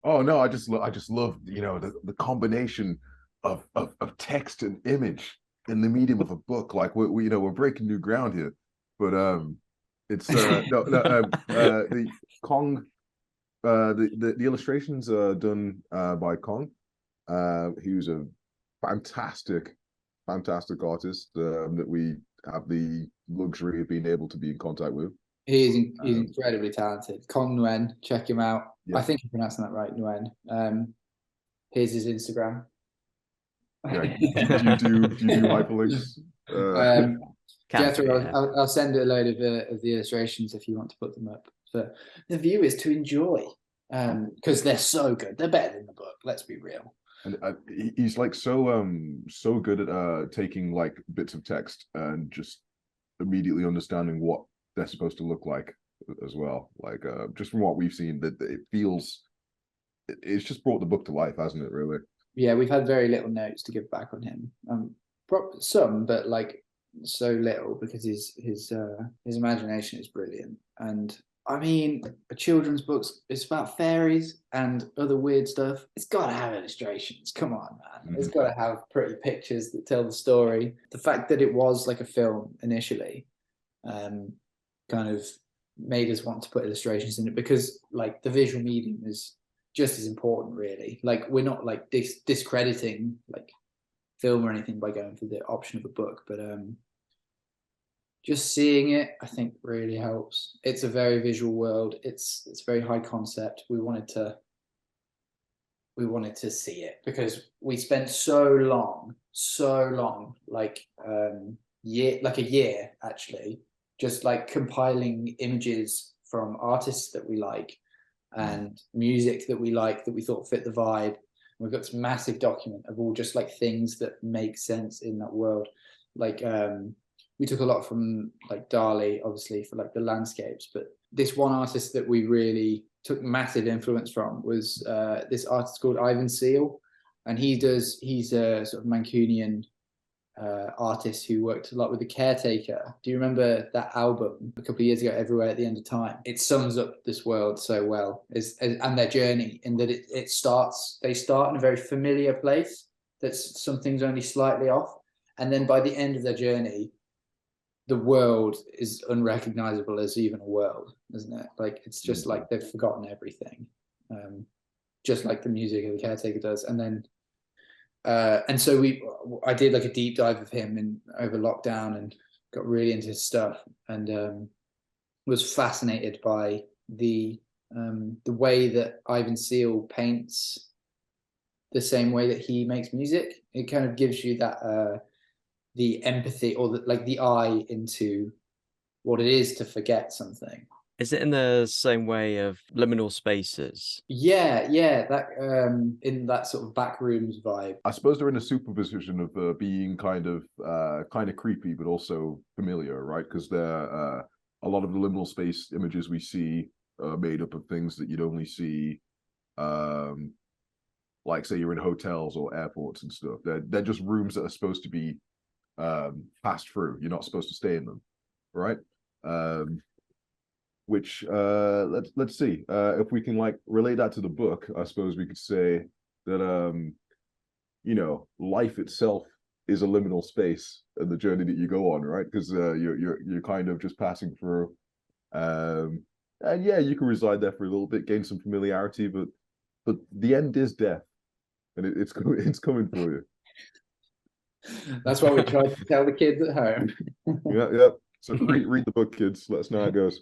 Oh no, I just love, the combination of text and image in the medium of a book. Like we're breaking new ground here, but it's no no the Cong the illustrations are done by Cong. He was a fantastic fantastic artist that we have the luxury of being able to be in contact with. He's Um, incredibly talented. Cong Nguyen, check him out. I yeah, think I'm pronouncing that right, Nguyen. Here's his Instagram. yeah. Do you do hyperlinks? um, Can do, Jethro, yeah. I'll send a load of the illustrations if you want to put them up for the viewers to enjoy, because they're so good. They're better than the book. Let's be real. And he's like so good at taking like bits of text and just immediately understanding what they're supposed to look like as well. Like just from what we've seen, that it feels it's just brought the book to life, hasn't it? Really. Yeah, we've had very little notes to give back on him. Some, but like so little because his imagination is brilliant. And I mean, a children's books, it's about fairies and other weird stuff. It's got to have illustrations. Come on, man. It's got to have pretty pictures that tell the story. The fact that it was like a film initially, kind of made us want to put illustrations in it because like the visual medium is just as important, really. Like we're not like discrediting like film or anything by going for the option of a book, but just seeing it, I think, really helps. It's a very visual world. It's very high concept. We wanted to see it because we spent so long, like a year actually, just like compiling images from artists that we like and music that we like that we thought fit the vibe. We've got this massive document of all just like things that make sense in that world. Like we took a lot from like Dali, obviously, for like the landscapes, but this one artist that we really took massive influence from was this artist called Ivan Seal, and he's a sort of Mancunian artist who worked a lot with the Caretaker. Do you remember that album a couple of years ago, Everywhere at the End of Time? It sums up this world so well, and their journey in that they start in a very familiar place that's something's only slightly off, and then by the end of their journey, the world is unrecognizable as even a world, isn't it? Like it's just like they've forgotten everything, just like the music of the Caretaker does. And then and so I did like a deep dive of him over lockdown and got really into his stuff and was fascinated by the way that Ivan Seal paints the same way that he makes music. It kind of gives you that the empathy or like the eye into what it is to forget something. Is it in the same way of liminal spaces? Yeah, that in that sort of back rooms vibe. I suppose they're in a superposition of being kind of creepy, but also familiar, right? Because they're a lot of the liminal space images we see are made up of things that you'd only see, like say you're in hotels or airports and stuff. They're just rooms that are supposed to be passed through. You're not supposed to stay in them, right? Which let's see if we can like relate that to the book. I suppose we could say that life itself is a liminal space and the journey that you go on, right? Because you're kind of just passing through, and yeah, you can reside there for a little bit, gain some familiarity, but the end is death, and it's coming for you. That's what we tried to tell the kids at home. Yeah. So read the book, kids. Let us know how it goes.